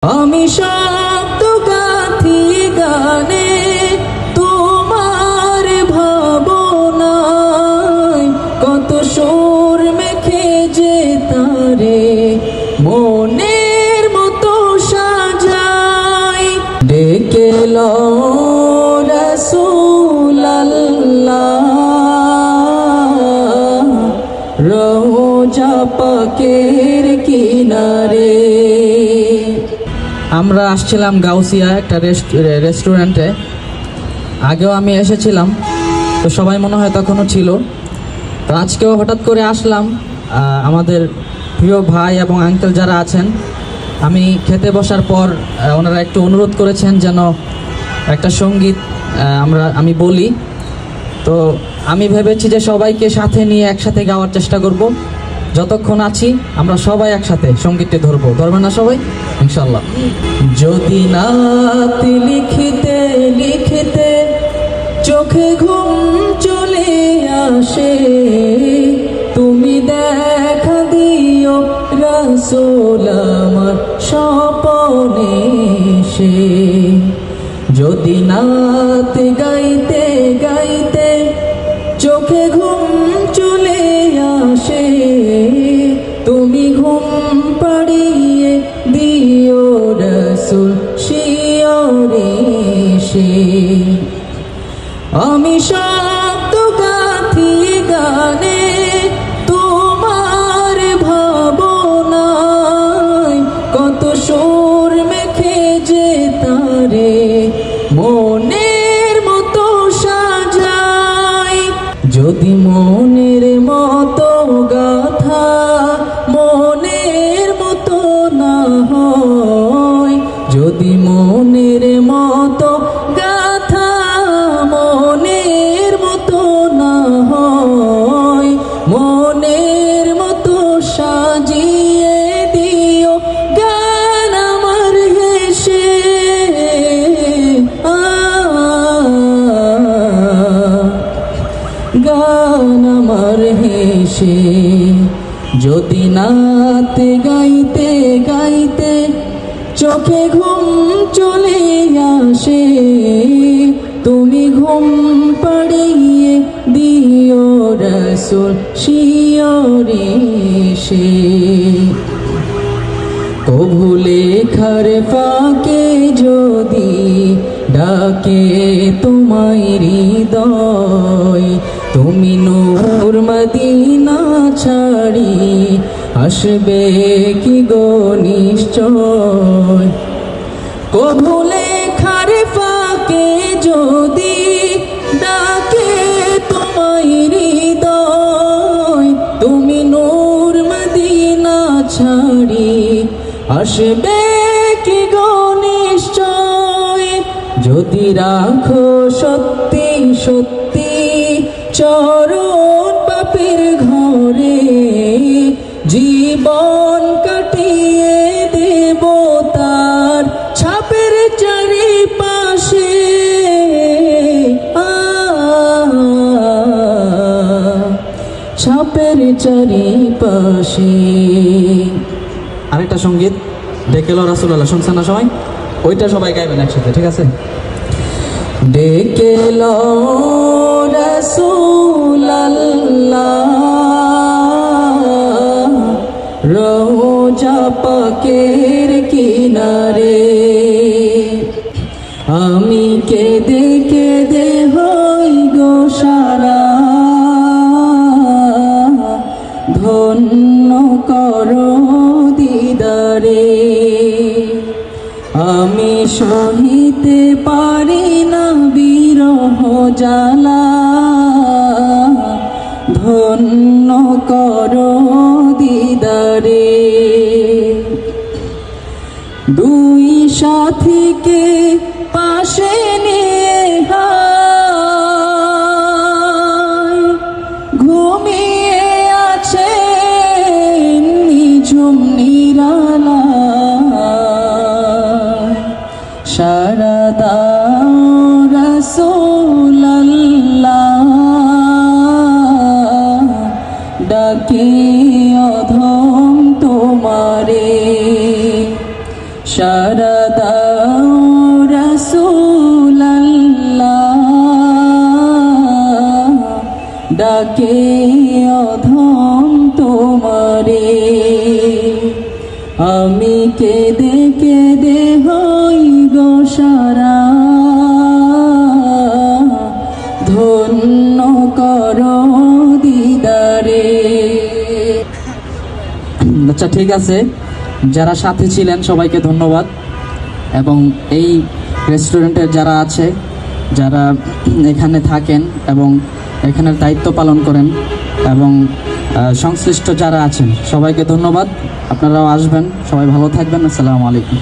আমি শব্দ গাথি গানে তোমার ভাবনায়, কত সুর মেখে যে তারে মনের মতো সাজাই। ডেকে লো রাসূলুল্লাহ রওজা পাকের কিনারে। আমরা আসছিলাম গাউসিয়া একটা রেস্টুরেন্টে। আগেও আমি এসেছিলাম, তো সবাই মনে হয় তখনও ছিল। তো আজকেও হঠাৎ করে আসলাম। আমাদের প্রিয় ভাই এবং আঙ্কেল যারা আছেন, আমি খেতে বসার পর ওনারা একটু অনুরোধ করেছেন যেন একটা সঙ্গীত আমি বলি। তো আমি ভেবেছি যে সবাইকে সাথে নিয়ে একসাথে গাওয়ার চেষ্টা করব। যতক্ষণ আছি আমরা সবাই একসাথে সঙ্গীতটি ধরবেন না সবাই ইনশাল্লাহ। যদি নাত লিখিতে লিখিতে চোখে ঘুম চলে আসে, তুমি দেখা দিও রাসূল আমার স্বপনে এসে। যদি নাত গাইতে গাইতে চোখে ঘুম চলে আসে, তুমি ঘুম পাড়িয়ে দিও রাসূল শিয়রে এসে। আমি শব্দ গাথি গানে তোমার ভাবনায়, কত সুর মেখে যে তারে মনের মতো সাজাই। যদি মনের মতো গাথা মনের মতো না হয়, যদি মনের মতো গাথা মনের মতো না হয়, মনের মতো সাজিয়ে দিও গান আমার হেসে। গান আমার হেসে। যদি নাত গাইতে গাইতে চোখে ঘুম চলে আসে, তুমি ঘুম পাড়িয়ে দিও রাসূল শিয়রে এসে। কভু লেখার ফাঁকে যদি ডাকে তোমায় হৃদয়, তুমি নূর মদিনা ছাড়ি আসবে কি গো নিশ্চয়। কভু লেখার ফাঁকে যদি ডাকে তোমায় হৃদয়, তুমি নূর মদিনা ছাড়ি আসবে কি গো নিশ্চয়। যদি রাখো সত্যি সত্যি চরণ পাপের ঘরে, জীবন কাটিয়ে দেব তার ছাপের চারিপাশে। ছাপের চারিপাশে। আরেকটা সঙ্গীত ডেকে লো রাসূলুল্লাহ, শুনছেন না সবাই? ওইটা সবাই গাইবেন একসাথে, ঠিক আছে? ডেকে লো রাসূলুল্লাহ রওজা পাকের কিনারে। আমি কেঁদে কেঁদে হই গো সারা, ধন্য করো দিদারে। আমি সহিতে পারি না বিরহ জ্বালা, ধন্য করো দিদারে। দুই সাথীকে পাশে নিয়ে ঘুমিয়ে আছে নিঝুম নিরালা। সারা দাও রাসূলুল্লাহ ডাকে অধম তোমারে। সারা সারা দাও রাসূলাল্লাহ, ডাকে অধম তোমারে। আমি কেঁদে কেঁদে হই গো সারা, ধন্য করো দিদারে। আচ্ছা ঠিক আছে, যারা সাথে ছিলেন সবাইকে ধন্যবাদ। এবং এই রেস্টুরেন্টের যারা আছে, যারা এখানে থাকেন এবং এখানের দায়িত্ব পালন করেন এবং সংশ্লিষ্ট যারা আছেন সবাইকে ধন্যবাদ। আপনারাও আসবেন, সবাই ভালো থাকবেন। আসসালামু আলাইকুম।